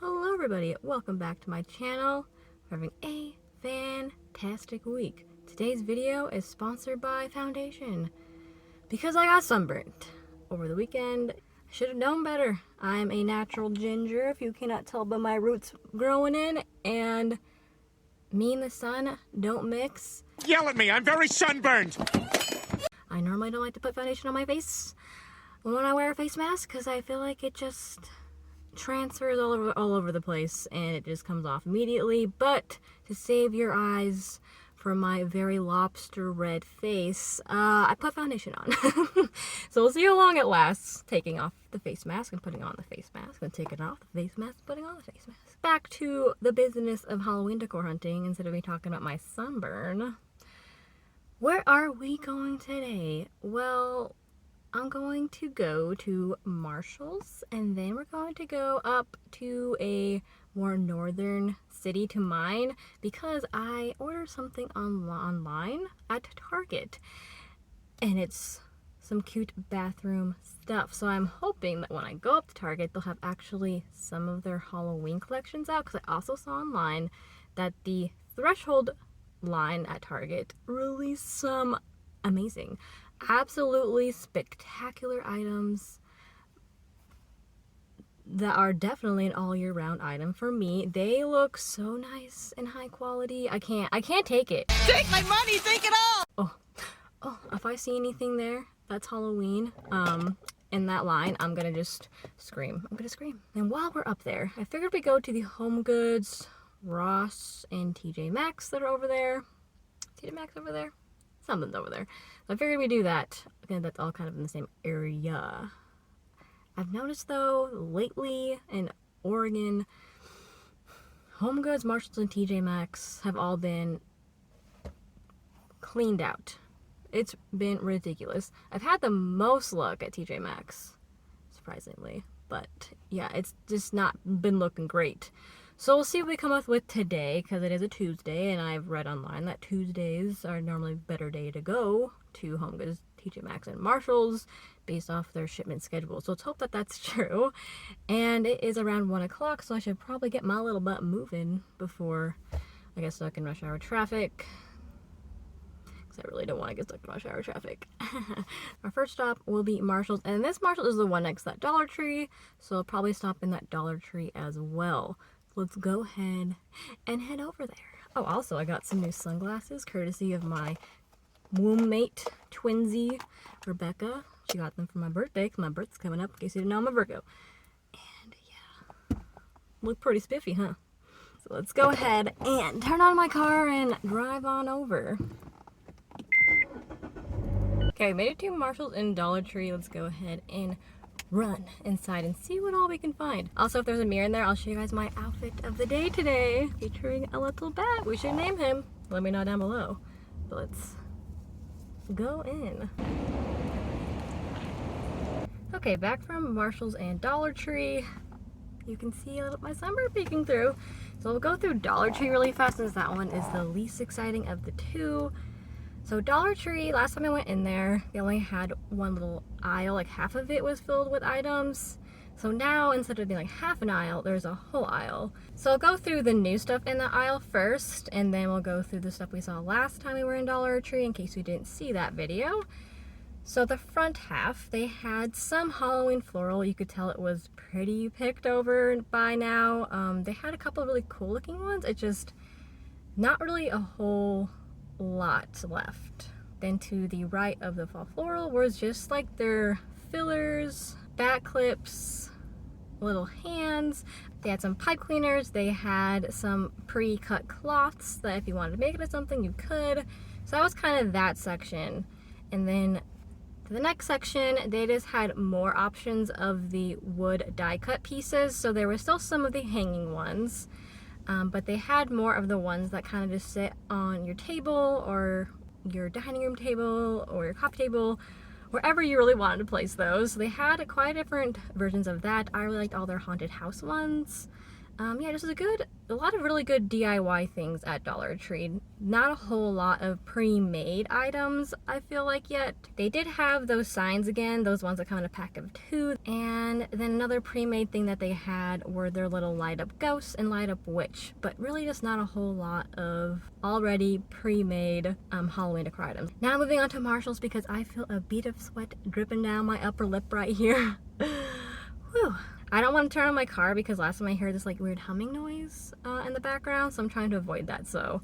Well, hello everybody, welcome back to my channel. We're having a fantastic week. Today's video is sponsored by foundation because I got sunburnt over the weekend. I should have known better. I'm a natural ginger, if you cannot tell by my roots growing in, and me and the sun don't mix. Yell at me, I'm very sunburned! I normally don't like to put foundation on my face when I wear a face mask because I feel like it just transfers all over the place and it just comes off immediately. But to save your eyes from my very lobster red face, I put foundation on. So we'll see how long it lasts, taking off the face mask and putting on the face mask, and taking off the face mask and putting on the face mask. Back to the business of Halloween decor hunting instead of me talking about my sunburn. Where are we going today? Well, I'm going to go to Marshall's, and then we're going to go up to a more northern city to mine because I ordered something online at Target, and it's some cute bathroom stuff. So I'm hoping that when I go up to Target, they'll have actually some of their Halloween collections out, because I also saw online that the Threshold line at Target released some amazing, absolutely spectacular items that are definitely an all year round item for me. They look so nice and high quality. I can't take it. Take my money, take it all! Oh, if I see anything there that's Halloween in that line, I'm gonna just scream. I'm gonna scream. And while we're up there, I figured we go to the HomeGoods, Ross, and TJ Maxx that are over there. TJ Maxx over there? Something's over there. So I figured we do that. Again, that's all kind of in the same area. I've noticed though, lately in Oregon, HomeGoods, Marshalls, and TJ Maxx have all been cleaned out. It's been ridiculous. I've had the most luck at TJ Maxx, surprisingly. But yeah, it's just not been looking great. So we'll see what we come up with today, because it is a Tuesday, and I've read online that Tuesdays are normally a better day to go to HomeGoods, TJ Maxx, and Marshalls based off their shipment schedule. So let's hope that that's true. And it is around 1 o'clock, so I should probably get my little butt moving before I get stuck in rush hour traffic. I really don't want to get stuck in rush hour traffic. Our first stop will be Marshall's, and this Marshall is the one next to that Dollar Tree, so I'll probably stop in that Dollar Tree as well. Let's go ahead and head over there. Oh, also I got some new sunglasses courtesy of my womb mate, twinsy, Rebecca. She got them for my birthday, because my birthday's coming up, in case you didn't know I'm a Virgo. And yeah, look pretty spiffy, huh? So let's go ahead and turn on my car and drive on over. Okay, we made it to Marshall's and Dollar Tree. Let's go ahead and run inside and see what all we can find. Also, if there's a mirror in there, I'll show you guys my outfit of the day today, featuring a little bat. We should name him. Let me know down below. But let's go in. Okay, back from Marshall's and Dollar Tree. You can see a little my sunburn peeking through. So we'll go through Dollar Tree really fast, since that one is the least exciting of the two. So Dollar Tree, last time I went in there, they only had one little aisle, like half of it was filled with items. So now, instead of being like half an aisle, there's a whole aisle. So I'll go through the new stuff in the aisle first, and then we'll go through the stuff we saw last time we were in Dollar Tree, in case you didn't see that video. So the front half, they had some Halloween floral. You could tell it was pretty picked over by now. They had a couple of really cool looking ones. It's just not really a whole lot left. Then to the right of the fall floral was just like their fillers, back clips, little hands. They had some pipe cleaners. They had some pre-cut cloths that if you wanted to make it into something, you could. So that was kind of that section. And then to the next section, they just had more options of the wood die cut pieces. So there were still some of the hanging ones. But they had more of the ones that kind of just sit on your table or your dining room table or your coffee table, wherever you really wanted to place those. So they had quite different versions of that. I really liked all their haunted house ones. Yeah, just a lot of really good DIY things at Dollar Tree. Not a whole lot of pre-made items, I feel like, yet. They did have those signs again, those ones that come in a pack of 2. And then another pre-made thing that they had were their little light up ghosts and light up witch, but really just not a whole lot of already pre-made Halloween decor items. Now moving on to Marshall's because I feel a bead of sweat dripping down my upper lip right here. Whew. I don't want to turn on my car because last time I heard this like weird humming noise in the background, so I'm trying to avoid that. So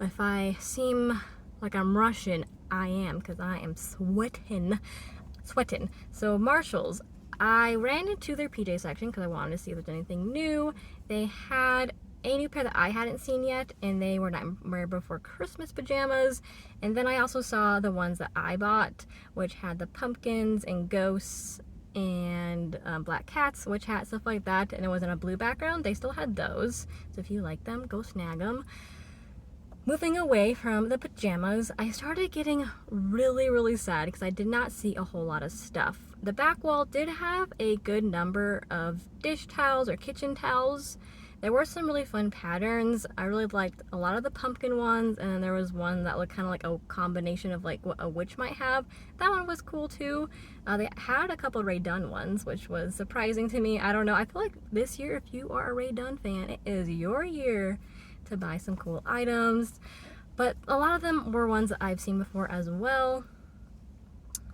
if I seem like I'm rushing, I am, because I am sweating. So Marshall's, I ran into their PJ section because I wanted to see if there's anything new. They had a new pair that I hadn't seen yet, and they were Nightmare Before Christmas pajamas. And then I also saw the ones that I bought, which had the pumpkins and ghosts and black cats, witch hats, stuff like that, and it was in a blue background. They still had those, so if you like them, go snag them. Moving away from the pajamas, I started getting really sad because I did not see a whole lot of stuff. The back wall did have a good number of dish towels or kitchen towels. There were some really fun patterns. I really liked a lot of the pumpkin ones, and then there was one that looked kind of like a combination of like what a witch might have. That one was cool too. They had a couple Ray Dunn ones, which was surprising to me. I don't know. I feel like this year, if you are a Ray Dunn fan, it is your year to buy some cool items. But a lot of them were ones that I've seen before as well.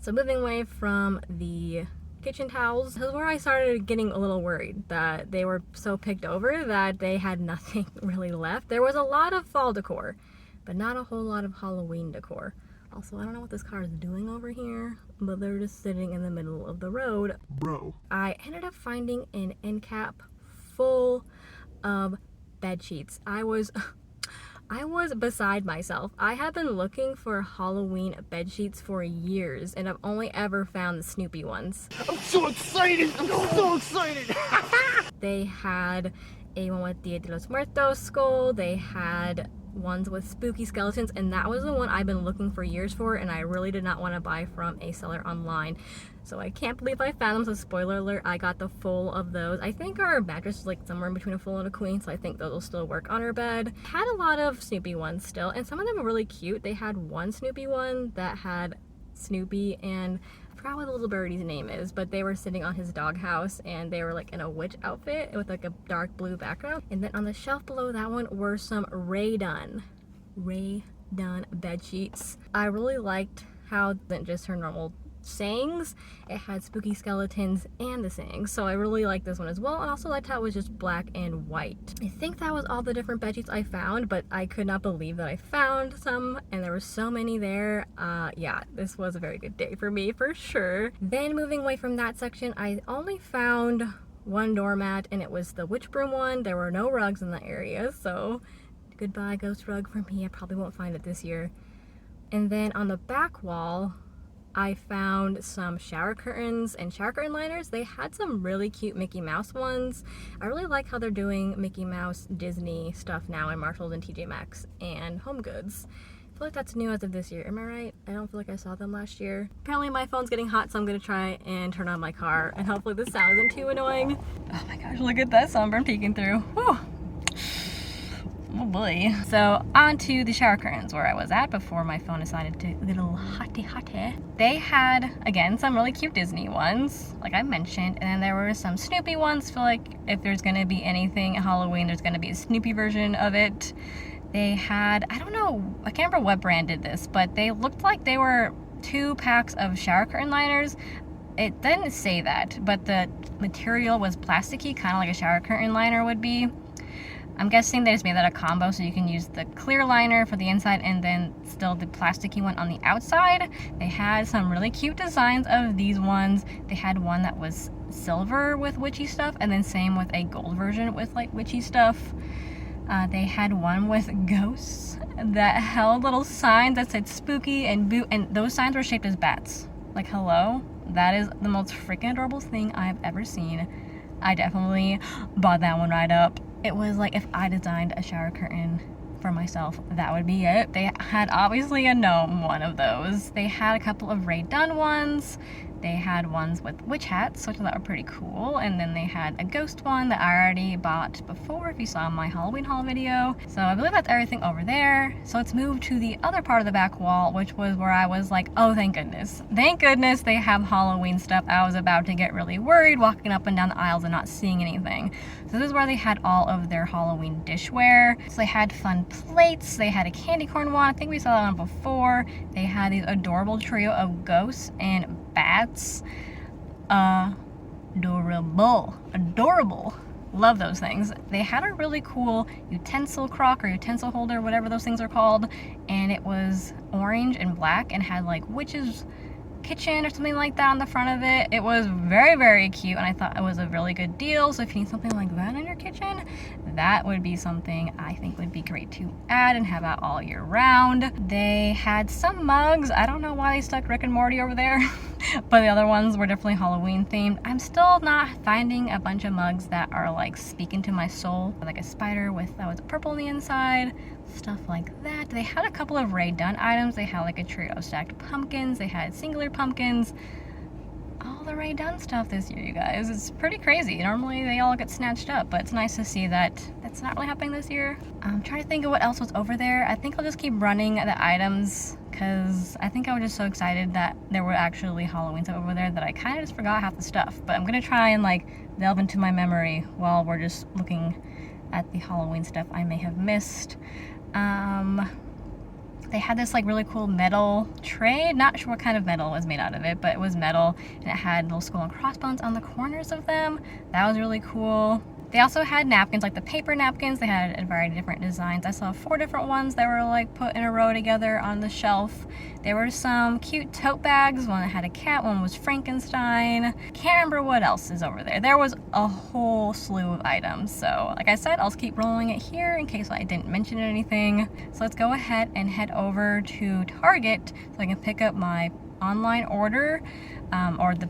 So moving away from the kitchen towels, this is where I started getting a little worried that they were so picked over that they had nothing really left. There was a lot of fall decor, but not a whole lot of Halloween decor. Also, I don't know what this car is doing over here, but they're just sitting in the middle of the road. Bro. I ended up finding an end cap full of bed sheets. I was beside myself. I have been looking for Halloween bed sheets for years, and I've only ever found the Snoopy ones. I'm so excited! I'm so excited! They had a one with Dia de los Muertos skull. They had ones with spooky skeletons, and that was the one I've been looking for years for, and I really did not want to buy from a seller online. So I can't believe I found them. So spoiler alert, I got the full of those. I think our mattress is like somewhere in between a full and a queen, so I think those will still work on our bed. Had a lot of Snoopy ones still, and some of them were really cute. They had one Snoopy one that had Snoopy and I forgot what the little birdie's name is, but they were sitting on his doghouse and they were like in a witch outfit with like a dark blue background. And then on the shelf below that one were some Ray Dunn bed sheets. I really liked how it wasn't just her normal sayings, it had spooky skeletons and the sayings, so I really liked this one as well. And also liked how it was just black and white. I think that was all the different bed sheets I found, but I could not believe that I found some, and there were so many there. Yeah, this was a very good day for me for sure. Then moving away from that section, I only found one doormat, and it was the witch broom one. There were no rugs in the area, so goodbye ghost rug for me. I probably won't find it this year. And then on the back wall, I found some shower curtains and shower curtain liners. They had some really cute Mickey Mouse ones. I really like how they're doing Mickey Mouse Disney stuff now in Marshalls and TJ Maxx and HomeGoods. I feel like that's new as of this year. Am I right? I don't feel like I saw them last year. Apparently my phone's getting hot, so I'm gonna try and turn on my car, and hopefully this sound isn't too annoying. Oh my gosh, look at that sunburn peeking through. Whew. Oh boy. So on to the shower curtains where I was at before my phone decided to little hotty. They had, again, some really cute Disney ones, like I mentioned, and then there were some Snoopy ones. I feel like if there's gonna be anything at Halloween, there's gonna be a Snoopy version of it. They had, I don't know, I can't remember what brand did this, but they looked like they were 2 packs of shower curtain liners. It didn't say that, but the material was plasticky, kind of like a shower curtain liner would be. I'm guessing they just made that a combo so you can use the clear liner for the inside and then still the plasticky one on the outside. They had some really cute designs of these ones. They had one that was silver with witchy stuff, and then same with a gold version with like witchy stuff. They had one with ghosts that held little signs that said spooky and boo, and those signs were shaped as bats. Like, hello? That is the most freaking adorable thing I've ever seen. I definitely bought that one right up. It was like if I designed a shower curtain for myself, that would be it. They had obviously a gnome one of those. They had a couple of Ray Dunn ones. They had ones with witch hats, which I thought were pretty cool, and then they had a ghost one that I already bought before if you saw my Halloween haul video. So I believe that's everything over there. So let's move to the other part of the back wall, which was where I was like, oh thank goodness. Thank goodness they have Halloween stuff. I was about to get really worried walking up and down the aisles and not seeing anything. So this is where they had all of their Halloween dishware. So they had fun plates, they had a candy corn one, I think we saw that one before. They had these adorable trio of ghosts and bats. Adorable. Love those things. They had a really cool utensil crock or utensil holder, whatever those things are called, and it was orange and black and had like witch's kitchen or something like that on the front of it. It was very, very cute, and I thought it was a really good deal. So if you need something like that in your kitchen, that would be something I think would be great to add and have out all year round. They had some mugs. I don't know why they stuck Rick and Morty over there, but the other ones were definitely Halloween themed. I'm still not finding a bunch of mugs that are like speaking to my soul, like a spider with that was purple on the inside, stuff like that. They had a couple of Ray Dunn items. They had like a trio of stacked pumpkins. They had singular pumpkins. All the Ray Dunn stuff this year, you guys. It's pretty crazy. Normally they all get snatched up, but it's nice to see that that's not really happening this year. I'm trying to think of what else was over there. I think I'll just keep running the items because I think I was just so excited that there were actually Halloween stuff over there that I kind of just forgot half the stuff. But I'm gonna try and like delve into my memory while we're just looking at the Halloween stuff I may have missed. They had this like really cool metal tray. Not sure what kind of metal was made out of it, but it was metal and it had little skull and crossbones on the corners of them. That was really cool. They also had napkins, like the paper napkins. They had a variety of different designs. I saw 4 different ones that were like put in a row together on the shelf. There were some cute tote bags. One that had a cat, one was Frankenstein. Can't remember what else is over there. There was a whole slew of items. So like I said, I'll just keep rolling it here in case I didn't mention anything. So let's go ahead and head over to Target so I can pick up my online order, or the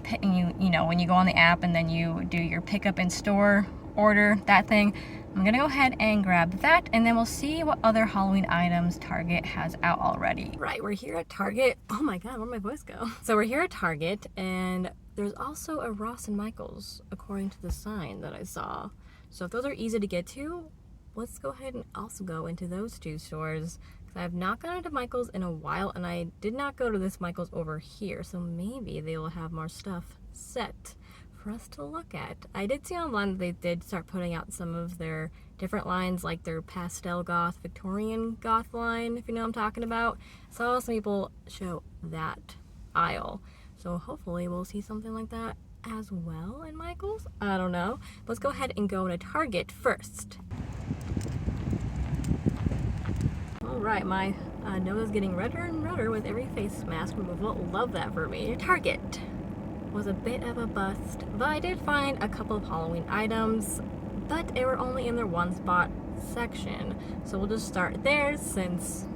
you know when you go on the app and then you do your pickup in store order, that thing. I'm gonna go ahead and grab that, and then we'll see what other Halloween items Target has out already. Right, we're here at Target. Oh my god, where'd my voice go? So we're here at Target, and there's also a Ross and Michael's according to the sign that I saw. So if those are easy to get to, let's go ahead and also go into those 2 stores. I have not gone into Michael's in a while, and I did not go to this Michael's over here, so maybe they will have more stuff set for us to look at. I did see online that they did start putting out some of their different lines, like their pastel goth, Victorian goth line, if you know what I'm talking about. Saw some people show that aisle, so hopefully we'll see something like that as well in Michael's. I don't know. Let's go ahead and go to Target first. Alright, my nose is getting redder and redder with every face mask removal. Love that for me. Target was a bit of a bust, but I did find a couple of Halloween items, but they were only in their one spot section. So we'll just start there since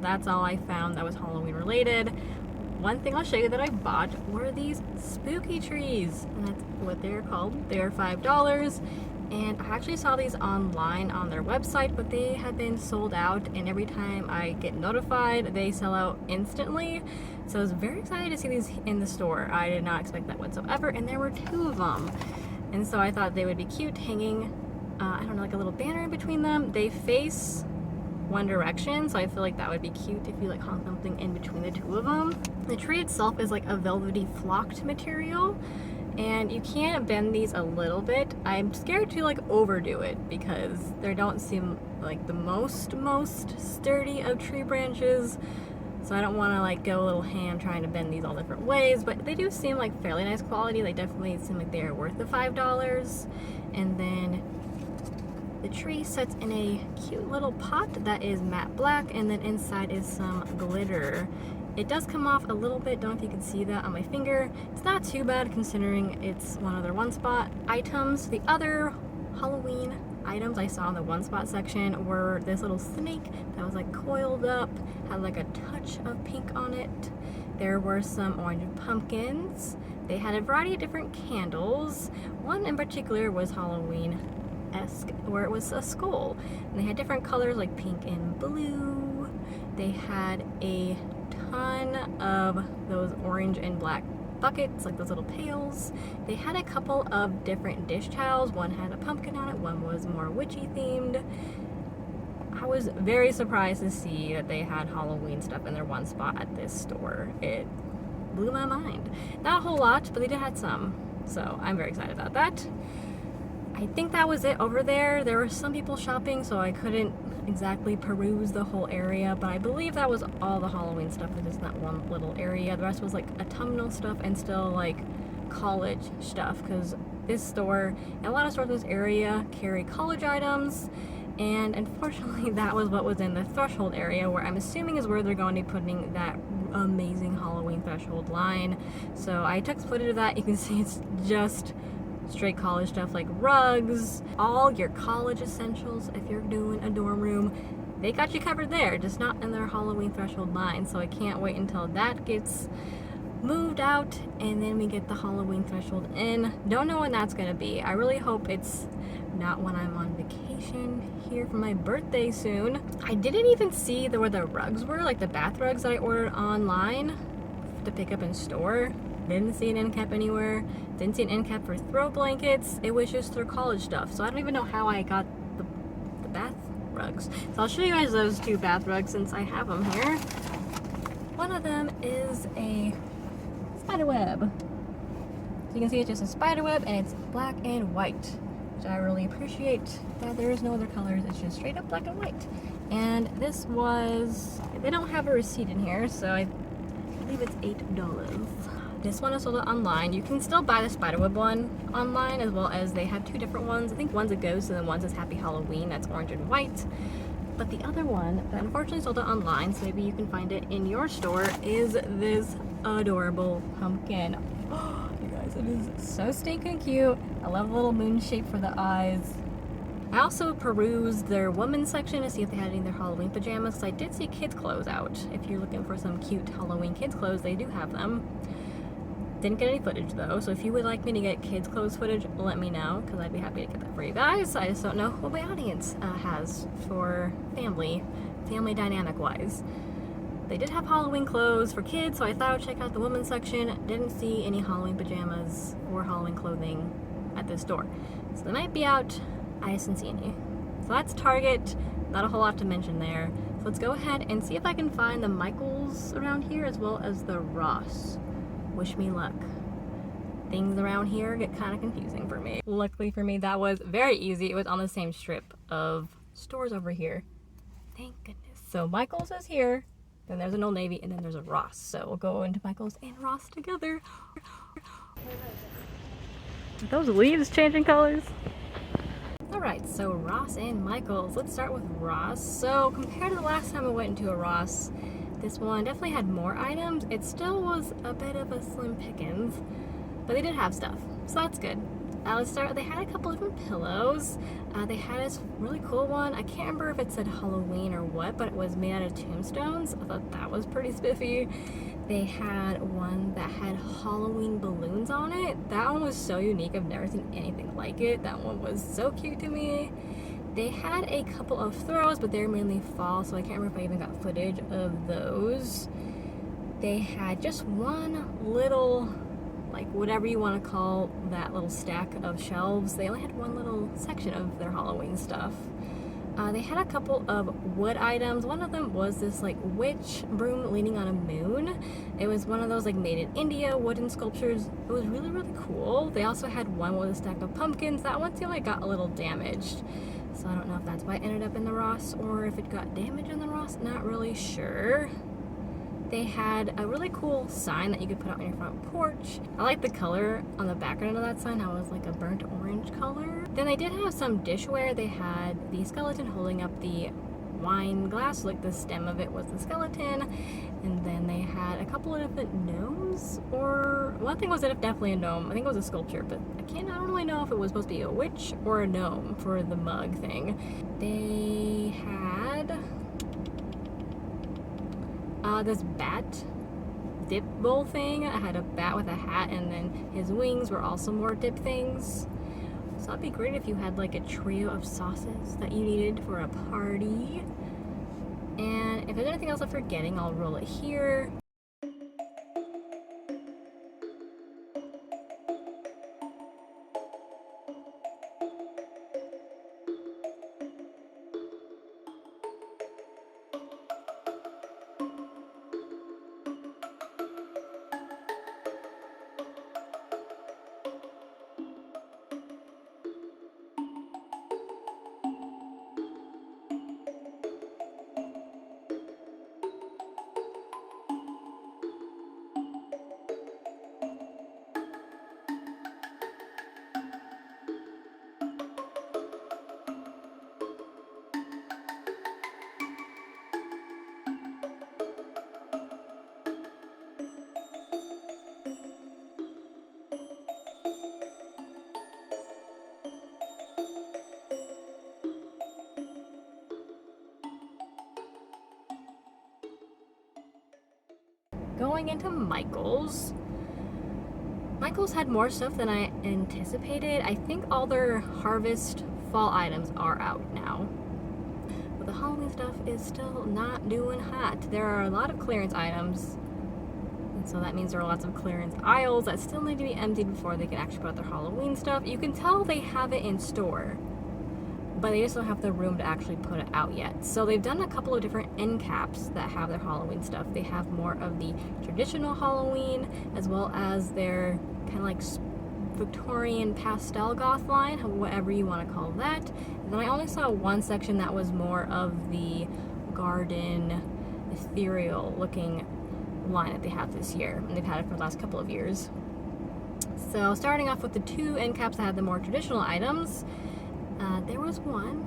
that's all I found that was Halloween related. One thing I'll show you that I bought were these spooky trees, and that's what they're called. They're $5. And I actually saw these online on their website, but they had been sold out, and every time I get notified, they sell out instantly. So I was very excited to see these in the store. I did not expect that whatsoever, and there were 2 of them. And so I thought they would be cute hanging, I don't know, like a little banner in between them. They face one direction, so I feel like that would be cute if you like hung something in between the 2 of them. The tree itself is like a velvety flocked material, and you can bend these a little bit. I'm scared to like overdo it because they don't seem like the most sturdy of tree branches, so I don't want to like go a little ham trying to bend these all different ways, but they do seem like fairly nice quality. They definitely seem like they are worth the $5. And then the tree sits in a cute little pot that is matte black, and then inside is some glitter. It does come off a little bit, don't know if you can see that on my finger. It's not too bad considering it's one of their one spot items. The other Halloween items I saw in the one spot section were this little snake that was like coiled up, had like a touch of pink on it. There were some orange pumpkins. They had a variety of different candles. One in particular was Halloween-esque, where it was a skull. And they had different colors like pink and blue. They had a ton of those orange and black buckets, like those little pails. They had a couple of different dish towels. One had a pumpkin on it, one was more witchy themed. I was very surprised to see that they had Halloween stuff in their one spot at this store. It blew my mind. Not a whole lot, but they did have some. So I'm very excited about that. I think that was it over there. There were some people shopping, so I couldn't exactly peruse the whole area, but I believe that was all the Halloween stuff was just in that one little area. The rest was like autumnal stuff and still like college stuff, because this store and a lot of stores in this area carry college items, and unfortunately that was what was in the threshold area, where I'm assuming is where they're going to be putting that amazing Halloween threshold line. So I took footage of that. You can see it's just straight college stuff like rugs, all your college essentials. If you're doing a dorm room, they got you covered there, just not in their Halloween threshold line. So I can't wait until that gets moved out and then we get the Halloween threshold in. Don't know when that's gonna be. I really hope it's not when I'm on vacation here for my birthday soon. I didn't even see where the rugs were, like the bath rugs that I ordered online to pick up in store. Didn't see an end cap anywhere. Didn't see an end cap for throw blankets. It was just through college stuff. So I don't even know how I got the bath rugs. So I'll show you guys those two bath rugs since I have them here. One of them is a spider web. So you can see it's just a spider web and it's black and white, which I really appreciate that there is no other colors. It's just straight up black and white. And this was, they don't have a receipt in here, so I believe it's $8. This one is sold online. You can still buy the spiderweb one online, as well as they have two different ones. I think one's a ghost and then one's a Happy Halloween. That's orange and white. But the other one that unfortunately sold it online, so maybe you can find it in your store, is this adorable pumpkin. Oh, you guys, it is so stinking cute. I love the little moon shape for the eyes. I also perused their women's section to see if they had any of their Halloween pajamas, because I did see kids' clothes out. If you're looking for some cute Halloween kids' clothes, they do have them. Didn't get any footage though, so if you would like me to get kids clothes footage, let me know, because I'd be happy to get that for you guys. I just don't know what my audience has for family dynamic wise. They did have Halloween clothes for kids, so I thought I would check out the women's section. Didn't see any Halloween pajamas or Halloween clothing at this store, so they might be out. I just didn't see any. So that's Target. Not a whole lot to mention there. So let's go ahead and see if I can find the Michaels around here, as well as the Ross. Wish me luck. Things around here get kind of confusing for me. Luckily for me, that was very easy. It was on the same strip of stores over here. Thank goodness. So Michael's is here, then there's an Old Navy, and then there's a Ross. So we'll go into Michael's and Ross together. Are those leaves changing colors? Alright, so Ross and Michael's. Let's start with Ross. So compared to the last time I went into a Ross, this one definitely had more items. It still was a bit of a slim pickings, but they did have stuff, so that's good. Let's start. They had a couple different pillows. They had this really cool one. I can't remember if it said Halloween or what, but it was made out of tombstones. I thought that was pretty spiffy. They had one that had Halloween balloons on it. That one was so unique. I've never seen anything like it. That one was so cute to me. They had a couple of throws, but they're mainly fall, so I can't remember if I even got footage of those. They had just one little, like whatever you want to call that little stack of shelves. They only had one little section of their Halloween stuff. They had a couple of wood items. One of them was this like witch broom leaning on a moon. It was one of those like made in India wooden sculptures. It was really, really cool. They also had one with a stack of pumpkins. That one seemed like got a little damaged. So I don't know if that's why it ended up in the Ross or if it got damaged in the Ross. Not really sure. They had a really cool sign that you could put out on your front porch. I like the color on the background of that sign. How it was like a burnt orange color. Then they did have some dishware. They had the skeleton holding up the wine glass, like the stem of it was the skeleton. And then they had a couple of different gnomes, or one thing was definitely a gnome. I think it was a sculpture, but I don't really know if it was supposed to be a witch or a gnome for the mug thing. They had this bat dip bowl thing. I had a bat with a hat, and then his wings were also more dip things. So that'd be great if you had like a trio of sauces that you needed for a party. And if there's anything else I'm forgetting, I'll roll it here. going into Michael's. Michael's had more stuff than I anticipated. I think all their harvest fall items are out now. But the Halloween stuff is still not doing hot. There are a lot of clearance items. And so that means there are lots of clearance aisles that still need to be emptied before they can actually put out their Halloween stuff. You can tell they have it in store, but they just don't have the room to actually put it out yet. So they've done a couple of different end caps that have their Halloween stuff. They have more of the traditional Halloween, as well as their kind of like Victorian pastel goth line, whatever you want to call that. And then I only saw one section that was more of the garden ethereal looking line that they have this year, and they've had it for the last couple of years. So starting off with the two end caps that had the more traditional items, there was one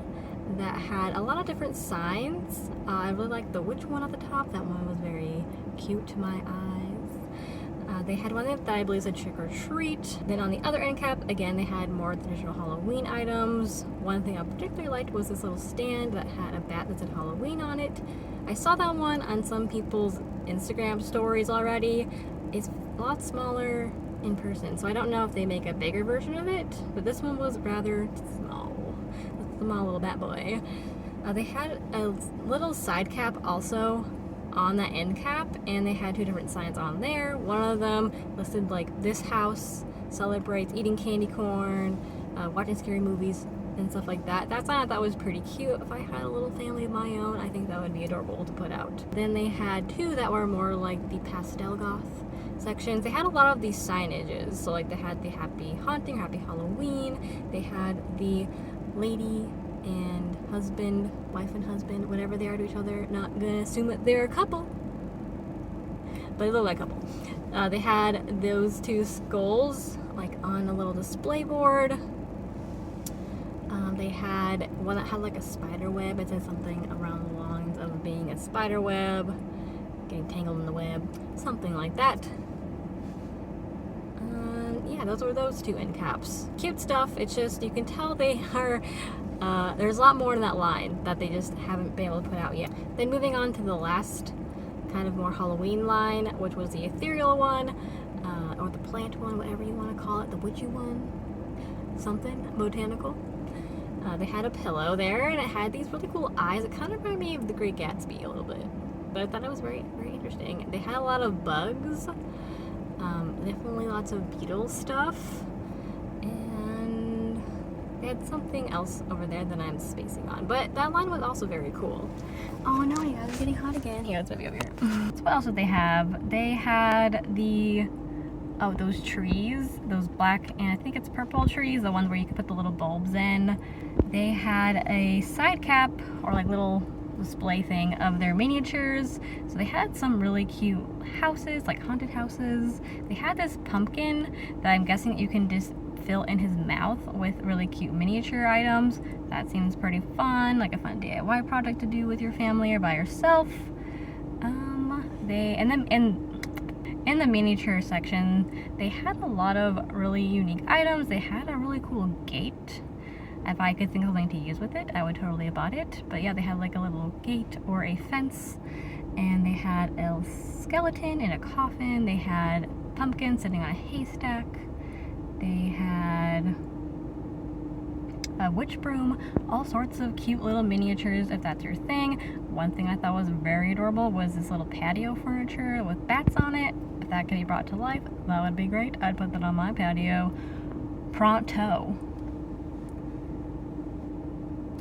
that had a lot of different signs. I really liked the witch one at the top. That one was very cute to my eyes. They had one that I believe said trick or treat. Then on the other end cap, again, they had more traditional Halloween items. One thing I particularly liked was this little stand that had a bat that said Halloween on it. I saw that one on some people's Instagram stories already. It's a lot smaller in person, so I don't know if they make a bigger version of it, but this one was rather small. A small little bat boy. They had a little side cap also on that end cap, and they had two different signs on there. One of them listed like, "This house celebrates eating candy corn, watching scary movies," and stuff like that. That sign I thought was pretty cute. If I had a little family of my own, I think that would be adorable to put out. Then they had two that were more like the pastel goth sections. They had a lot of these signages. So like they had the Happy HaUNTing, Happy Halloween. They had the lady and husband, wife and husband, whatever they are to each other. Not gonna assume that they're a couple, but they look like a couple. They had those two skulls like on a little display board. They had one that had like a spider web. It said something around the lines of being a spider web, getting tangled in the web, something like that. Yeah, those were those two end caps. Cute stuff. It's just, you can tell they are, there's a lot more in that line that they just haven't been able to put out yet. Then moving on to the last kind of more Halloween line, which was the ethereal one, or the plant one, whatever you want to call it, the witchy one, something botanical. They had a pillow there, and it had these really cool eyes. It kind of reminded me of the Great Gatsby a little bit, but I thought it was very, very interesting. They had a lot of bugs, definitely lots of beetle stuff, and they had something else over there that I'm spacing on. But that line was also very cool. Oh no, you guys are getting hot again. Here, let's maybe over here. So what else did they have? They had the, oh, those trees, those black and I think it's purple trees, the ones where you could put the little bulbs in. They had a side cap or like little display thing of their miniatures. So they had some really cute houses, like haunted houses. They had this pumpkin that I'm guessing you can just fill in his mouth with really cute miniature items. That seems pretty fun, like a fun DIY project to do with your family or by yourself. And then in the miniature section, they had a lot of really unique items. They had a really cool gate. If I could think of something to use with it, I would totally have bought it. But yeah, they had like a little gate or a fence, and they had a skeleton in a coffin. They had pumpkins sitting on a haystack. They had a witch broom, all sorts of cute little miniatures if that's your thing. One thing I thought was very adorable was this little patio furniture with bats on it. If that could be brought to life, that would be great. I'd put that on my patio pronto.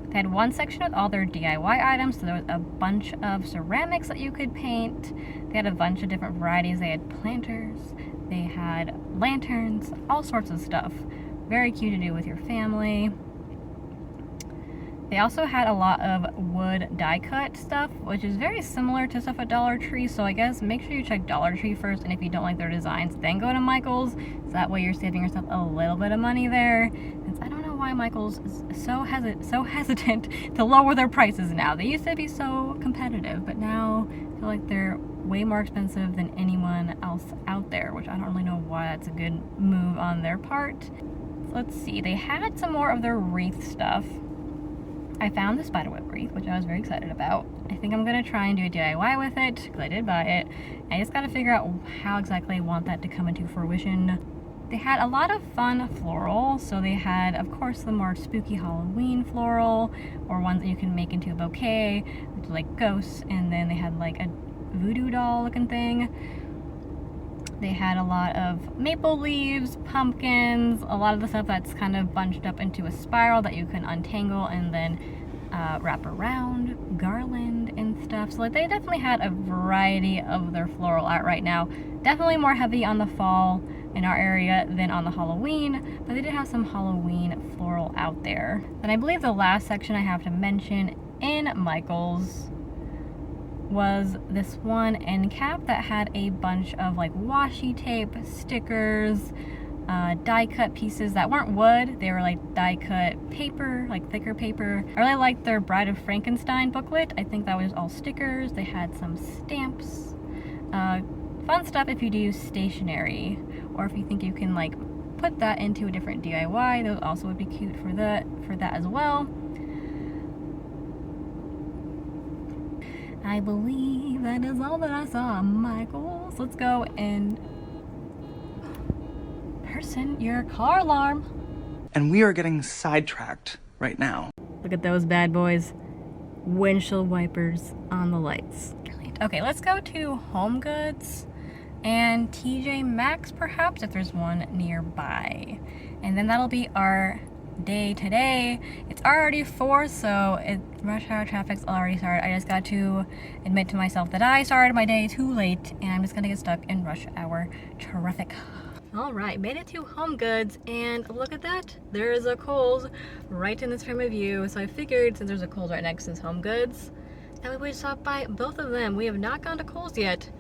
They had one section with all their DIY items, so there was a bunch of ceramics that you could paint. They had a bunch of different varieties. They had planters, they had lanterns, all sorts of stuff. Very cute to do with your family. They also had a lot of wood die cut stuff, which is very similar to stuff at Dollar Tree, so I guess make sure you check Dollar Tree first, and if you don't like their designs, then go to Michael's, so that way you're saving yourself a little bit of money there. Since I don't know why Michael's is so hesitant to lower their prices now. They used to be so competitive, but now I feel like they're way more expensive than anyone else out there, which I don't really know why that's a good move on their part. So let's see, they had some more of their wreath stuff. I found the spiderweb wreath, which I was very excited about. I think I'm gonna try and do a DIY with it, because I did buy it. I just gotta figure out how exactly I want that to come into fruition. They had a lot of fun floral, so they had, of course, the more spooky Halloween floral, or ones that you can make into a bouquet, which is like ghosts, and then they had like a voodoo doll looking thing. They had a lot of maple leaves, pumpkins, a lot of the stuff that's kind of bunched up into a spiral that you can untangle and then wrap around, garland and stuff. So like they definitely had a variety of their floral art right now. Definitely more heavy on the fall in our area than on the Halloween, but they did have some Halloween floral out there. And I believe the last section I have to mention in Michael's was this one end cap that had a bunch of like washi tape, stickers, die cut pieces that weren't wood. They were like die cut paper, like thicker paper. I really liked their Bride of Frankenstein booklet. I think that was all stickers. They had some stamps. Fun stuff if you do stationery, or if you think you can like put that into a different DIY. Those also would be cute for that as well. I believe that is all that I saw, Michaels. Let's go and person your car alarm. And we are getting sidetracked right now. Look at those bad boys. Windshield wipers on the lights. Okay, let's go to HomeGoods and TJ Maxx, perhaps, if there's one nearby. And then that'll be our day today. It's already 4, so rush hour traffic's already started. I just got to admit to myself that I started my day too late, and I'm just gonna get stuck in rush hour traffic. All right, made it to HomeGoods, and look at that. There is a Kohls right in this frame of view. So I figured since there's a Kohls right next to this HomeGoods, that we would stop by both of them. We have not gone to Kohls yet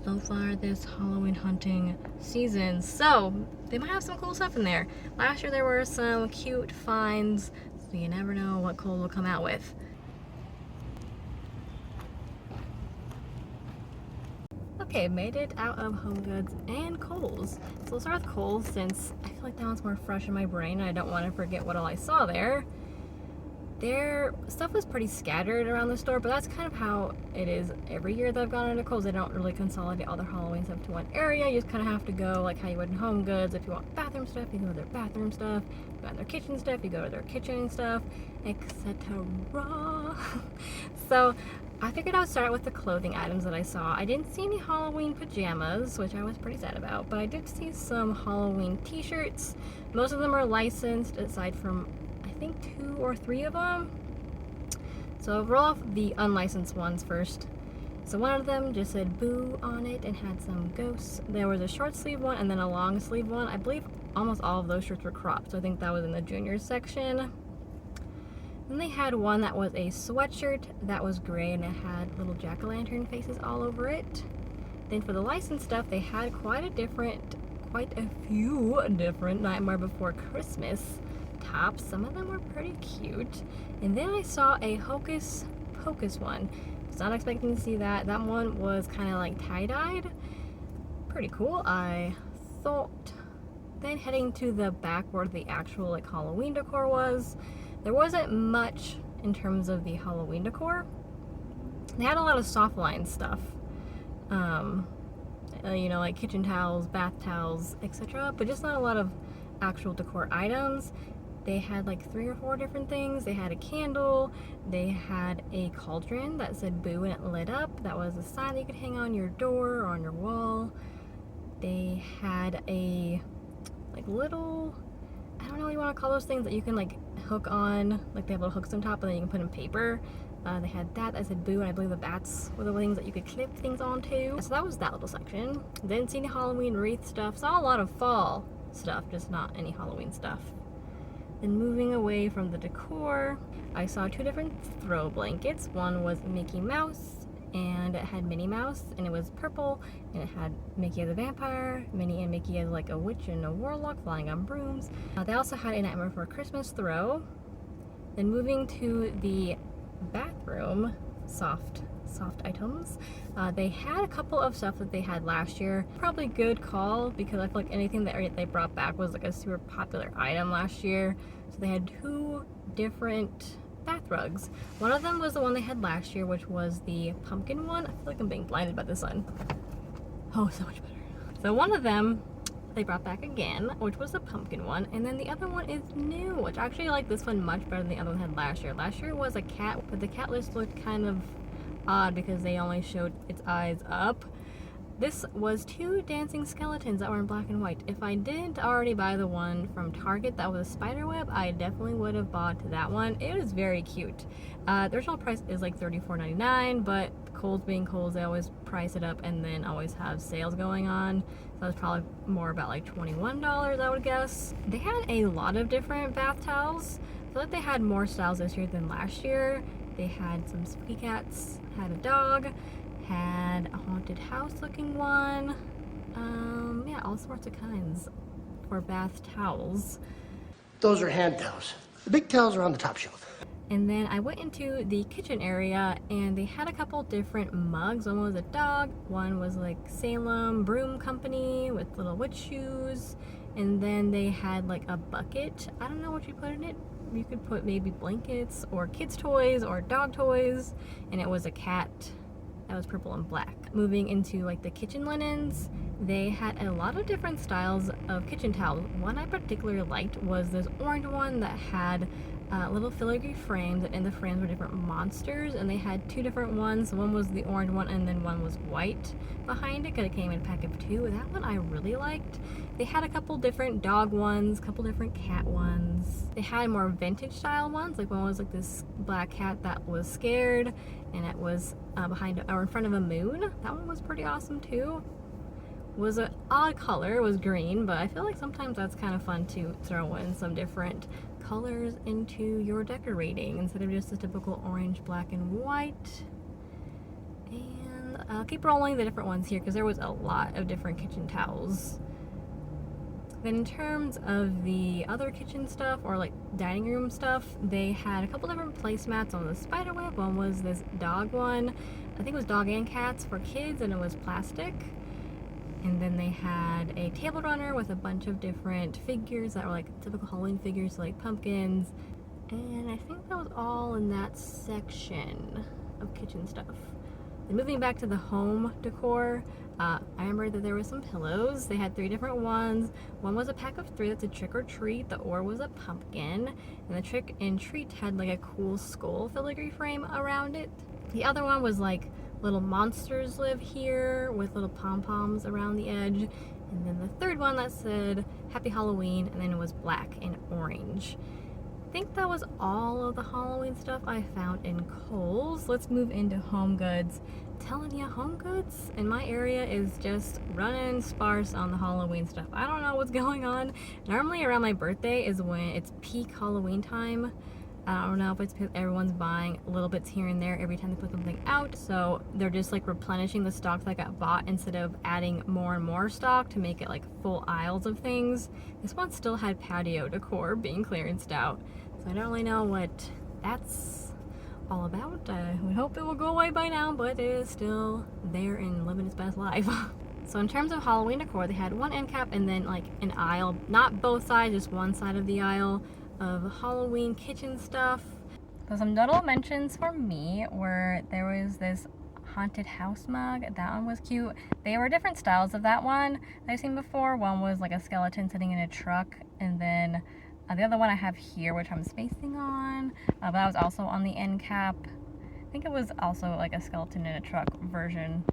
so far this Halloween hunting season, so they might have some cool stuff in there. Last year there were some cute finds, so you never know what Kohls will come out with. Okay, made it out of HomeGoods and Kohls. So we'll start with Kohls since I feel like that one's more fresh in my brain and I don't want to forget what all I saw there. Their stuff was pretty scattered around the store, but that's kind of how it is every year that I've gone into Kohls. They don't really consolidate all their Halloween stuff to one area. You just kind of have to go like how you would in HomeGoods. If you want bathroom stuff, you go to their bathroom stuff. If you want their kitchen stuff, you go to their kitchen stuff, etc. So I figured I would start with the clothing items that I saw. I didn't see any Halloween pajamas, which I was pretty sad about, but I did see some Halloween t-shirts. Most of them are licensed, aside from I think 2 or 3 of them. So roll off the unlicensed ones first. So one of them just said boo on it and had some ghosts. There was a short sleeve one and then a long sleeve one. I believe almost all of those shirts were cropped, so I think that was in the juniors section. Then they had one that was a sweatshirt that was gray and it had little jack-o'-lantern faces all over it. Then for the licensed stuff, they had quite a few different Nightmare Before Christmas tops. Some of them were pretty cute. And then I saw a Hocus Pocus one. Was not expecting to see that. That one was kind of like tie-dyed. Pretty cool, I thought. Then heading to the back where the actual like Halloween decor was, there wasn't much in terms of the Halloween decor. They had a lot of soft line stuff. You know, like kitchen towels, bath towels, etc. But just not a lot of actual decor items. They had like 3 or 4 different things. They had a candle. They had a cauldron that said boo and it lit up. That was a sign that you could hang on your door or on your wall. They had a like little, I don't know what you want to call those things that you can like hook on, like they have little hooks on top and then you can put in paper. They had that said boo, and I believe the bats were the things that you could clip things onto. So that was that little section. Didn't see any Halloween wreath stuff. Saw a lot of fall stuff, just not any Halloween stuff. Then moving away from the decor, I saw 2 different throw blankets. One was Mickey Mouse, and it had Minnie Mouse, and it was purple, and it had Mickey as a vampire, Minnie and Mickey as like a witch and a warlock flying on brooms. They also had a Nightmare Before Christmas throw. Then moving to the bathroom, soft items. They had a couple of stuff that they had last year. Probably good call, because I feel like anything that they brought back was like a super popular item last year. So they had 2 different bath rugs. One of them was the one they had last year, which was the pumpkin one. I feel like I'm being blinded by the sun. Oh, so much better. So one of them they brought back again, which was the pumpkin one, and then the other one is new, which I actually like this one much better than the other one had last year. Last year was a cat, but the cat list looked kind of odd because they only showed its eyes up. This was 2 dancing skeletons that were in black and white. If I didn't already buy the one from Target that was a spider web, I definitely would have bought that one. It was very cute. The original price is like $34.99, but Kohl's being Kohl's, they always price it up and then always have sales going on. So it's probably more about like $21, I would guess. They had a lot of different bath towels. I feel like they had more styles this year than last year. They had some spooky cats, had a dog, had a haunted house looking one. Yeah, all sorts of kinds for bath towels. Those are hand towels. The big towels are on the top shelf. And then I went into the kitchen area and they had a couple different mugs. One was a dog, one was like Salem Broom Company with little witch shoes, and then they had like a bucket. I don't know what you put in it. You could put maybe blankets or kids' toys or dog toys, and it was a cat that was purple and black. Moving into like the kitchen linens, they had a lot of different styles of kitchen towels. One I particularly liked was this orange one that had little filigree frames, and in the frames were different monsters, and they had 2 different ones. One was the orange one and then one was white behind it because it came in a pack of 2. That one I really liked. They had a couple different dog ones, a couple different cat ones. They had more vintage style ones, like one was like this black cat that was scared and it was behind or in front of a moon. That one was pretty awesome too. Was an odd color, it was green, but I feel like sometimes that's kind of fun to throw in some different colors into your decorating instead of just a typical orange, black, and white. And I'll keep rolling the different ones here because there was a lot of different kitchen towels. Then in terms of the other kitchen stuff or like dining room stuff, they had a couple different placemats on the spider web. One was this dog one. I think it was dog and cats for kids, and it was plastic. And then they had a table runner with a bunch of different figures that were like typical Halloween figures, like pumpkins. And I think that was all in that section of kitchen stuff. And moving back to the home decor, I remember that there was some pillows. They had 3 different ones. One was a pack of 3 that's a trick or treat. The or was a pumpkin. And the trick and treat had like a cool skull filigree frame around it. The other one was like little monsters live here with little pom-poms around the edge. And then the third one that said Happy Halloween, and then it was black and orange. I think that was all of the Halloween stuff I found in Kohl's. Let's move into HomeGoods. Telling you, HomeGoods in my area is just running sparse on the Halloween stuff. I don't know what's going on. Normally around my birthday is when it's peak Halloween time. I don't know if it's because everyone's buying little bits here and there every time they put something out, so they're just like replenishing the stock that got bought instead of adding more and more stock to make it like full aisles of things. This one still had patio decor being clearanced out, so I don't really know what that's all about. We hope it will go away by now, but it is still there and living its best life. So in terms of Halloween decor, they had one end cap and then like an aisle, not both sides, just one side of the aisle of Halloween kitchen stuff. So some notable mentions for me were there was this haunted house mug. That one was cute. They were different styles of that one that I've seen before. One was like a skeleton sitting in a truck, and then the other one I have here, which I'm spacing on, but that was also on the end cap. I think it was also like a skeleton in a truck version,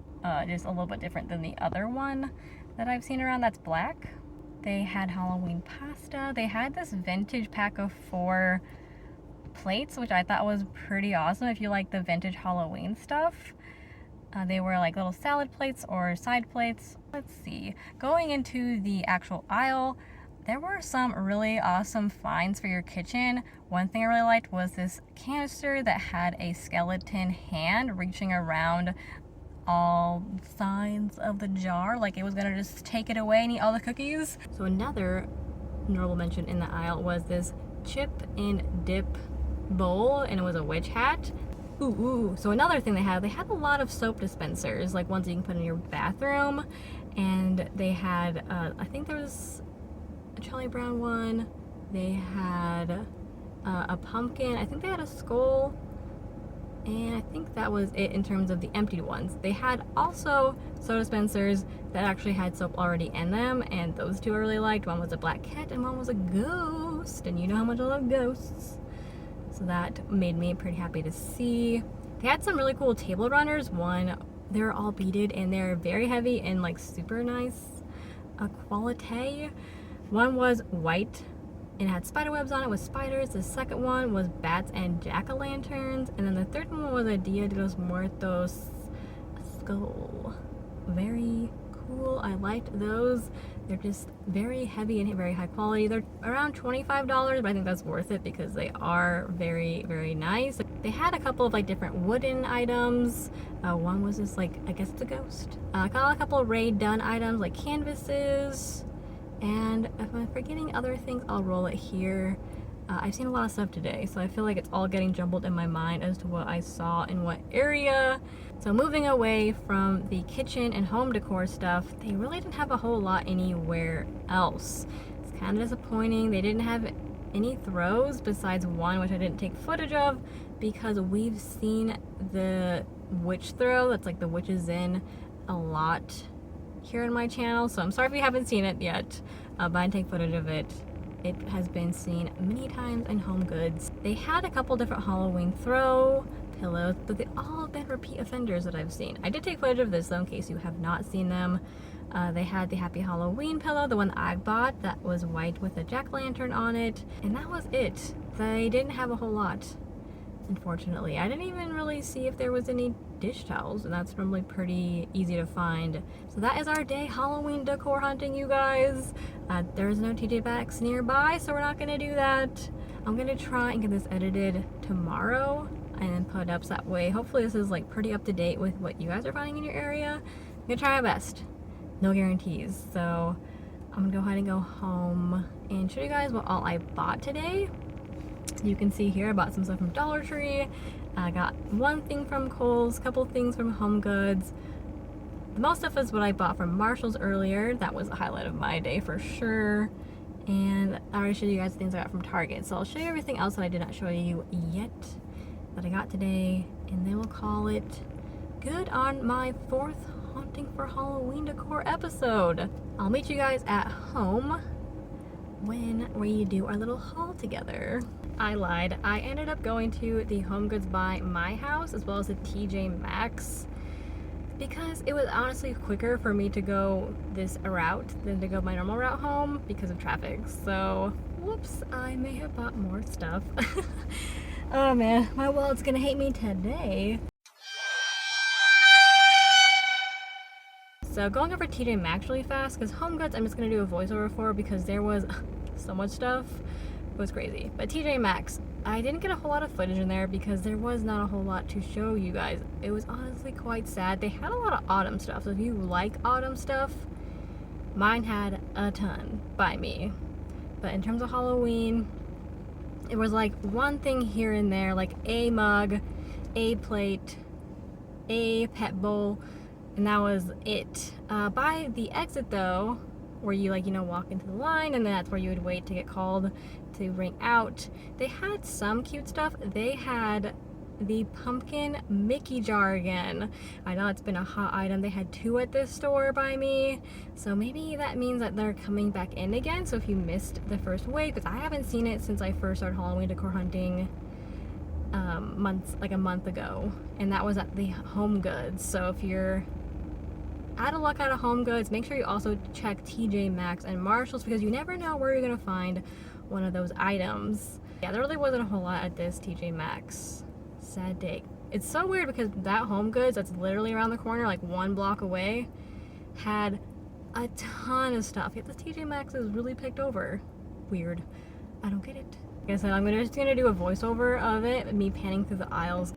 just a little bit different than the other one that I've seen around that's black. They had Halloween pasta. They had this vintage pack of 4 plates, which I thought was pretty awesome if you like the vintage Halloween stuff. They were like little salad plates or side plates. Let's see. Going into the actual aisle, there were some really awesome finds for your kitchen. One thing I really liked was this canister that had a skeleton hand reaching around all sides of the jar, like it was gonna just take it away and eat all the cookies. So another notable mention in the aisle was this chip and dip bowl, and it was a witch hat. Ooh. So another thing they had a lot of soap dispensers, like ones you can put in your bathroom, and they had I think there was a Charlie Brown one. They had a pumpkin. I think they had a skull. And I think that was it in terms of the emptied ones. They had also soda dispensers that actually had soap already in them, and those two I really liked. One was a black cat and one was a ghost, and you know how much I love ghosts. So that made me pretty happy to see. They had some really cool table runners. One, they're all beaded and they're very heavy and like super nice quality. One was white and had spider webs on it with spiders. The second one was bats and jack-o'-lanterns. And then the third one was a Dia de los Muertos skull. Very cool. I liked those. They're just very heavy and very high quality. They're around $25, but I think that's worth it because they are very, very nice. They had a couple of like different wooden items. One was just like, I guess it's a ghost. I got a couple of Raid Done items like canvases. And if I'm forgetting other things, I'll roll it here. I've seen a lot of stuff today, so I feel like it's all getting jumbled in my mind as to what I saw in what area. So moving away from the kitchen and home decor stuff, they really didn't have a whole lot anywhere else. It's kind of disappointing. They didn't have any throws besides one, which I didn't take footage of because we've seen the witch throw, that's like the witches in, a lot here in my channel, so I'm sorry if you haven't seen it yet, but I didn't take footage of it. It has been seen many times in HomeGoods. They had a couple different Halloween throw pillows, but they all have been repeat offenders that I've seen. I did take footage of this though in case you have not seen them. They had the Happy Halloween pillow, the one that I bought, that was white with a jack-o'-lantern on it, and that was it. They didn't have a whole lot, unfortunately. I didn't even really see if there was any dish towels, and that's normally pretty easy to find. So that is our day Halloween decor hunting, you guys. There's no TJ Maxx nearby, so we're not gonna do that. I'm gonna try and get this edited tomorrow and then put it up so that way hopefully this is like pretty up to date with what you guys are finding in your area. I'm gonna try my best. No guarantees. So I'm gonna go ahead and go home and show you guys what all I bought today. You can see here I bought some stuff from Dollar Tree. I got one thing from Kohls, a couple things from HomeGoods. The most stuff is what I bought from Marshall's earlier. That was the highlight of my day for sure. And I already showed you guys the things I got from Target. So I'll show you everything else that I did not show you yet that I got today. And then we'll call it good on my 4th Haunting for Halloween decor episode. I'll meet you guys at home when we do our little haul together. I lied. I ended up going to the HomeGoods by my house as well as the TJ Maxx because it was honestly quicker for me to go this route than to go my normal route home because of traffic. So, whoops, I may have bought more stuff. Oh man, my wallet's gonna hate me today. So going over TJ Maxx really fast because HomeGoods I'm just gonna do a voiceover for because there was so much stuff. It was crazy. But TJ Maxx, I didn't get a whole lot of footage in there because there was not a whole lot to show you guys. It was honestly quite sad. They had a lot of autumn stuff, so if you like autumn stuff, mine had a ton by me. But in terms of Halloween, it was like one thing here and there, like a mug, a plate, a pet bowl, and that was it. By the exit though, where you like, you know, walk into the line and then that's where you would wait to get called to ring out. They had some cute stuff. They had the pumpkin Mickey jar again. I know it's been a hot item. They had 2 at this store by me. So maybe that means that they're coming back in again. So if you missed the first wave, because I haven't seen it since I first started Halloween decor hunting like a month ago. And that was at the HomeGoods. So if you're out of luck out of HomeGoods, make sure you also check TJ Maxx and Marshall's because you never know where you're gonna find one of those items. Yeah, there really wasn't a whole lot at this TJ Maxx. Sad day. It's so weird because that HomeGoods that's literally around the corner, like 1 block away, had a ton of stuff. Yet this TJ Maxx is really picked over. Weird. I don't get it. Like I said, I'm just gonna do a voiceover of it, me panning through the aisles.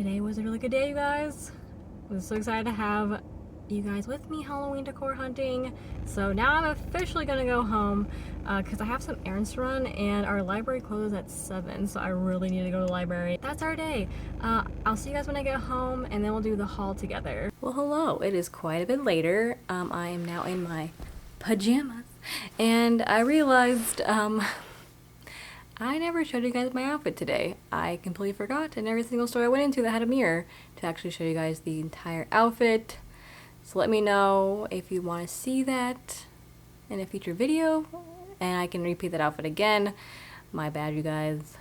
today was a really good day, you guys. I was so excited to have you guys with me Halloween decor hunting. So now I'm officially gonna go home because I have some errands to run and our library closes at 7, so I really need to go to the library. That's our day. I'll see you guys when I get home and then we'll do the haul together. Well, hello. It is quite a bit later. I am now in my pajamas and I realized I never showed you guys my outfit today. I completely forgot, and every single store I went into that had a mirror to actually show you guys the entire outfit. So let me know if you want to see that in a future video, and I can repeat that outfit again. My bad, you guys.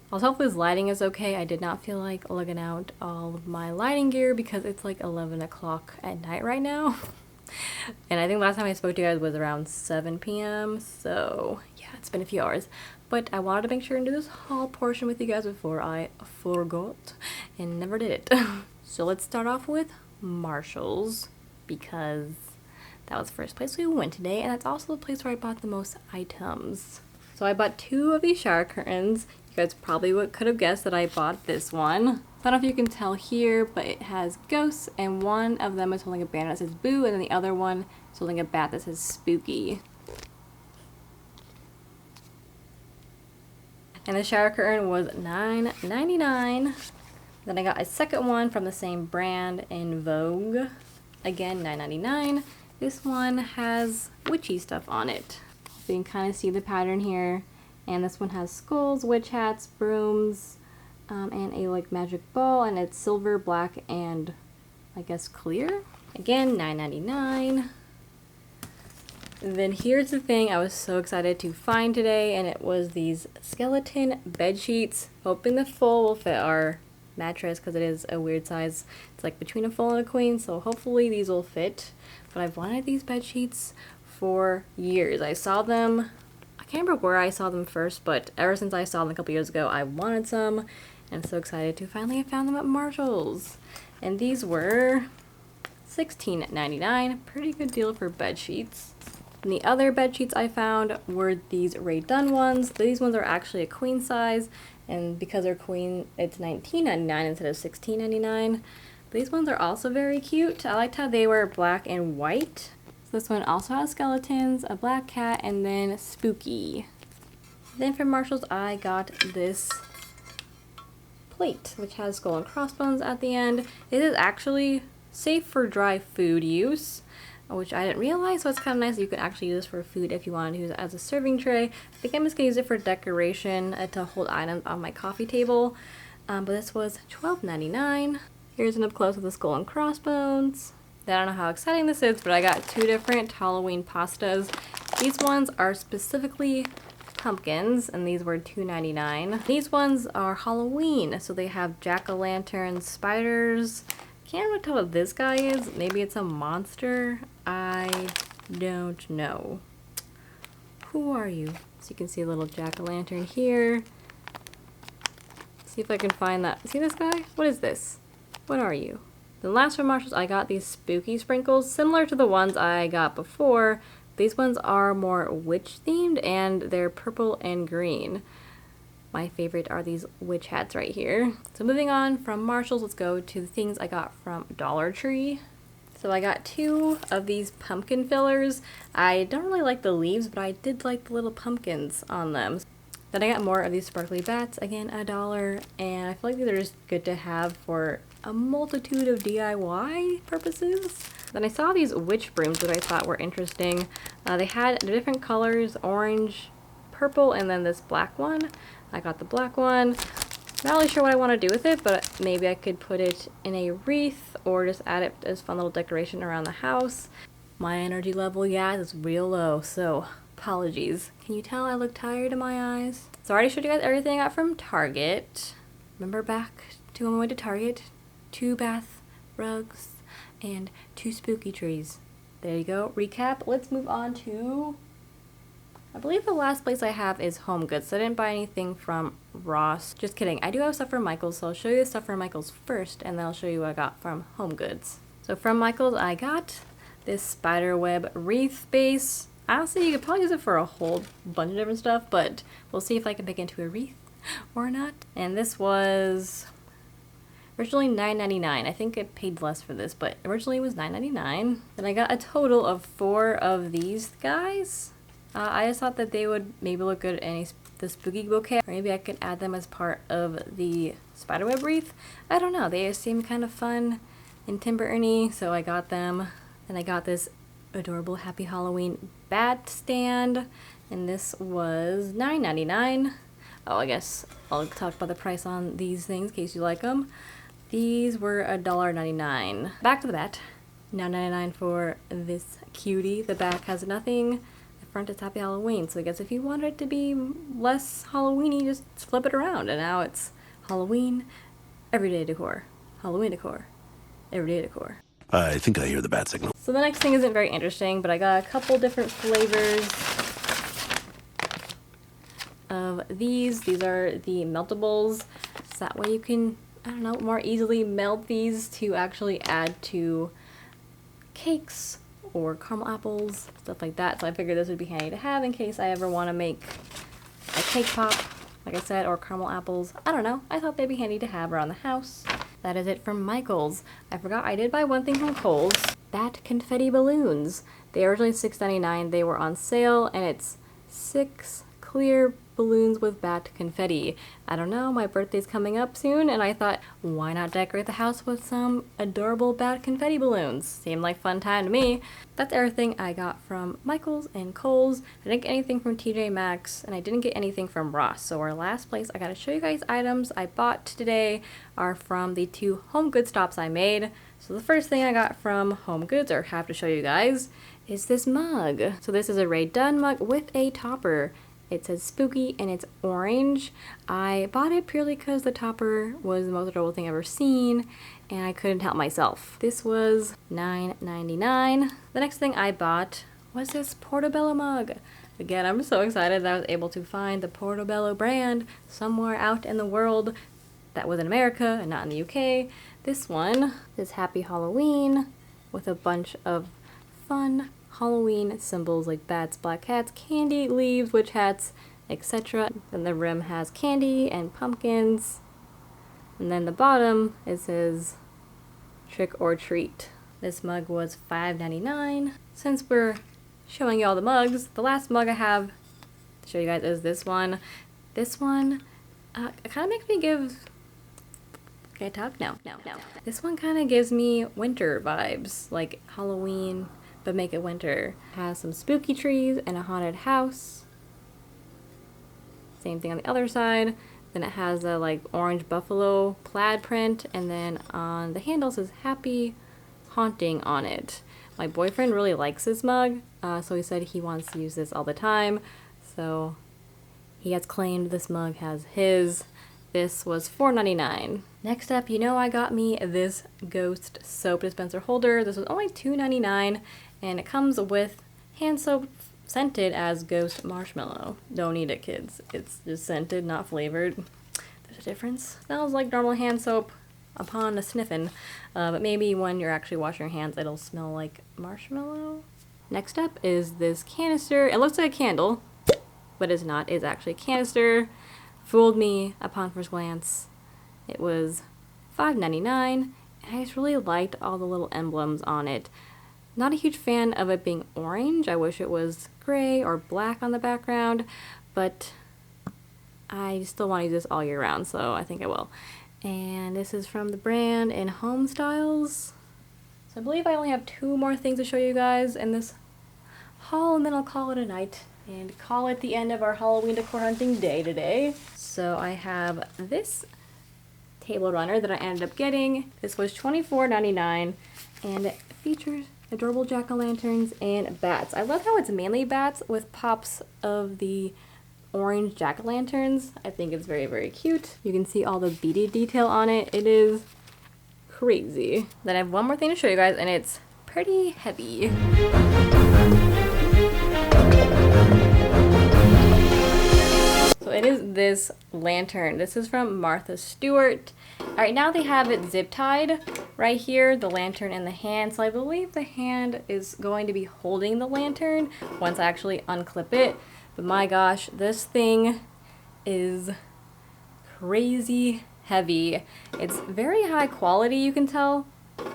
Also, hopefully this lighting is okay. I did not feel like lugging out all of my lighting gear because it's like 11 o'clock at night right now. And I think last time I spoke to you guys was around 7 p.m. So yeah, it's been a few hours. But I wanted to make sure and do this haul portion with you guys before I forgot and never did it. So let's start off with Marshall's because that was the first place we went today, and that's also the place where I bought the most items. So I bought 2 of these shower curtains. You guys probably could have guessed that I bought this one. I don't know if you can tell here, but it has ghosts, and one of them is holding a banner that says boo, and then the other one is holding a bat that says spooky. And the shower curtain was $9.99. Then I got a second one from the same brand in Vogue. Again, $9.99. This one has witchy stuff on it. So you can kind of see the pattern here. And this one has skulls, witch hats, brooms, and a like magic ball. And it's silver, black, and I guess clear. Again, $9.99. Then here's the thing I was so excited to find today, and it was these skeleton bed sheets. Hoping the full will fit our mattress because it is a weird size. It's like between a full and a queen, so hopefully these will fit. But I've wanted these bed sheets for years. I saw them, I can't remember where I saw them first, but ever since I saw them a couple years ago, I wanted some. And I'm so excited to finally have found them at Marshall's. And these were $16.99. Pretty good deal for bed sheets. And the other bed sheets I found were these Ray Dunn ones. These ones are actually a queen size, and because they're queen, it's $19.99 instead of $16.99. These ones are also very cute. I liked how they were black and white. So this one also has skeletons, a black cat, and then spooky. Then from Marshall's, I got this plate, which has skull and crossbones at the end. It is actually safe for dry food use, which I didn't realize, so it's kind of nice that you can actually use this for food if you want to use it as a serving tray. I think I'm just going to use it for decoration to hold items on my coffee table, but this was $12.99. Here's an up close of the skull and crossbones. I don't know how exciting this is, but I got 2 different Halloween pastas. These ones are specifically pumpkins, and these were $2.99. These ones are Halloween, so they have jack-o'-lanterns, spiders. Can't really tell what this guy is. Maybe it's a monster. I don't know. Who are you? So you can see a little jack-o'-lantern here. See if I can find that. See this guy? What is this? What are you? Then last from Marshall's, I got these spooky sprinkles, similar to the ones I got before. These ones are more witch themed, and they're purple and green. My favorite are these witch hats right here. So moving on from Marshall's, let's go to the things I got from Dollar Tree. So I got 2 of these pumpkin fillers. I don't really like the leaves, but I did like the little pumpkins on them. Then I got more of these sparkly bats, again $1, and I feel like these are just good to have for a multitude of DIY purposes. Then I saw these witch brooms that I thought were interesting. They had different colors, orange, purple, and then this black one. I got the black one. Not really sure what I want to do with it, but maybe I could put it in a wreath or just add it as fun little decoration around the house. My energy level, yeah, is real low, so apologies. Can you tell I look tired in my eyes? So I already showed you guys everything I got from Target. Remember back to when we went to Target? 2 bath rugs and 2 spooky trees. There you go. Recap. Let's move on to, I believe the last place I have is HomeGoods. So I didn't buy anything from Ross. Just kidding. I do have stuff from Michael's, so I'll show you the stuff from Michael's first, and then I'll show you what I got from HomeGoods. So from Michael's, I got this spiderweb wreath base. Honestly, you could probably use it for a whole bunch of different stuff, but we'll see if I can make it into a wreath or not. And this was Originally $9.99. I think I paid less for this, but originally it was $9.99. Then I got a total of 4 of these guys. I just thought that they would maybe look good in the spooky bouquet, or maybe I could add them as part of the spiderweb wreath. I don't know, they just seem kind of fun and Tim Burton-y, so I got them. Then I got this adorable Happy Halloween bat stand, and this was $9.99. Oh, I guess I'll talk about the price on these things in case you like them. These were $1.99. Back to the bat. $9.99 for this cutie. The back has nothing. The front is Happy Halloween. So I guess if you want it to be less Halloween-y, just flip it around. And now it's Halloween, everyday decor. Halloween decor, everyday decor. I think I hear the bat signal. So the next thing isn't very interesting, but I got a couple different flavors of these. These are the meltables. So that way you can, I don't know, more easily melt these to actually add to cakes or caramel apples, stuff like that. So I figured this would be handy to have in case I ever want to make a cake pop, like I said, or caramel apples. I don't know. I thought they'd be handy to have around the house. That is it from Michaels. I forgot I did buy one thing from Kohls. Bat confetti balloons. They were originally $6.99. They were on sale, and it's 6 clear balloons with bat confetti. I don't know, my birthday's coming up soon, and I thought, why not decorate the house with some adorable bat confetti balloons? Seemed like fun time to me. That's everything I got from Michaels and Kohls. I didn't get anything from TJ Maxx, and I didn't get anything from Ross. So our last place I gotta show you guys items I bought today are from the 2 HomeGoods stops I made. So the first thing I got from HomeGoods, or have to show you guys, is this mug. So this is a Ray Dunn mug with a topper. It says spooky and it's orange. I bought it purely because the topper was the most adorable thing I've ever seen and I couldn't help myself. This was $9.99. The next thing I bought was this Portobello mug. Again, I'm so excited that I was able to find the Portobello brand somewhere out in the world that was in America and not in the UK. This one is Happy Halloween with a bunch of fun Halloween symbols like bats, black cats, candy, leaves, witch hats, etc. Then the rim has candy and pumpkins. And then the bottom, it says trick or treat. This mug was $5.99. Since we're showing you all the mugs, the last mug I have to show you guys is this one. This one, it kind of makes me give... Can I talk? No. This one kind of gives me winter vibes, like Halloween, but make it winter. It has some spooky trees and a haunted house. Same thing on the other side. Then it has a like orange buffalo plaid print, and then on the handle says Happy HaUNTing on it. My boyfriend really likes this mug, so he said he wants to use this all the time. So he has claimed this mug as his. This was $4.99. Next up, you know I got me this Ghost soap dispenser holder. This was only $2.99, and it comes with hand soap scented as Ghost Marshmallow. Don't eat it, kids. It's just scented, not flavored. There's a difference. Smells like normal hand soap upon a sniffing, but maybe when you're actually washing your hands, it'll smell like marshmallow. Next up is this canister. It looks like a candle, but it's not. It's actually a canister. Fooled me upon first glance. It was $5.99, and I just really liked all the little emblems on it. Not a huge fan of it being orange. I wish it was gray or black on the background, but I still want to use this all year round, so I think I will. And this is from the brand in Home Styles. So I believe I only have 2 more things to show you guys in this haul, and then I'll call it a night and call it the end of our Halloween decor hunting day today. So I have this table runner that I ended up getting. This was $24.99, and it features adorable jack-o'-lanterns and bats. I love how it's mainly bats with pops of the orange jack-o'-lanterns. I think it's very, very cute. You can see all the beaded detail on it. It is crazy. Then I have one more thing to show you guys, and it's pretty heavy. So it is this lantern. This is from Martha Stewart. Alright, now they have it zip tied right here, the lantern in the hand. So I believe the hand is going to be holding the lantern once I actually unclip it. But my gosh, this thing is crazy heavy. It's very high quality, you can tell.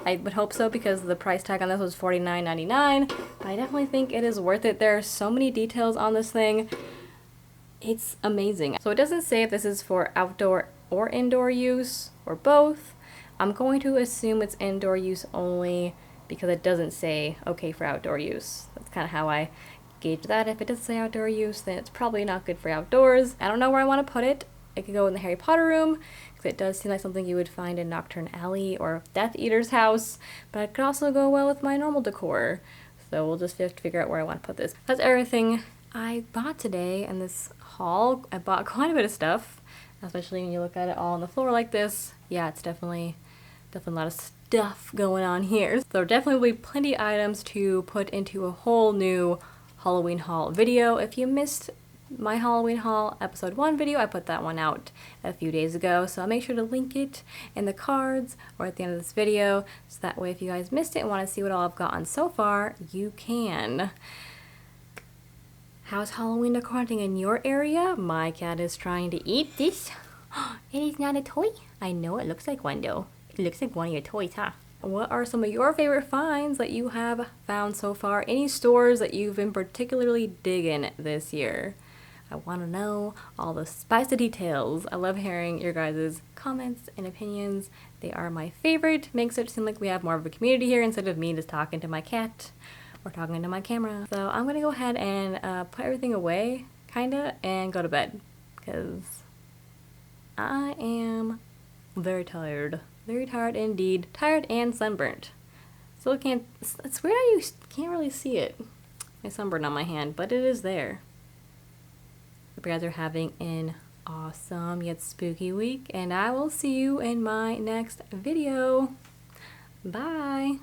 I would hope so because the price tag on this was $49.99. But I definitely think it is worth it. There are so many details on this thing. It's amazing. So it doesn't say if this is for outdoor or indoor use or both. I'm going to assume it's indoor use only because it doesn't say okay for outdoor use. That's kind of how I gauge that. If it doesn't say outdoor use, then it's probably not good for outdoors. I don't know where I want to put it. It could go in the Harry Potter room because it does seem like something you would find in Nocturne Alley or Death Eater's house, but it could also go well with my normal decor. So we'll just have to figure out where I want to put this. That's everything I bought today in this haul. I bought quite a bit of stuff, especially when you look at it all on the floor like this. Yeah, it's definitely a lot of stuff going on here. So there definitely will be plenty of items to put into a whole new Halloween haul video. If you missed my Halloween haul episode 1 video, I put that one out a few days ago, so I'll make sure to link it in the cards or at the end of this video, so that way if you guys missed it and want to see what all I've gotten so far, you can. How's Halloween decor hunting in your area? My cat is trying to eat this. It is not a toy. I know it looks like one though. It looks like one of your toys, huh? What are some of your favorite finds that you have found so far? Any stores that you've been particularly digging this year? I want to know all the spicy details. I love hearing your guys' comments and opinions. They are my favorite. Makes it seem like we have more of a community here instead of me just talking to my cat or talking to my camera. So I'm gonna go ahead and put everything away, kinda, and go to bed because I am very tired. Very tired indeed. Tired and sunburnt. Still can't, it's weird how you can't really see it. My sunburn on my hand, but it is there. Hope you guys are having an awesome yet spooky week, and I will see you in my next video. Bye!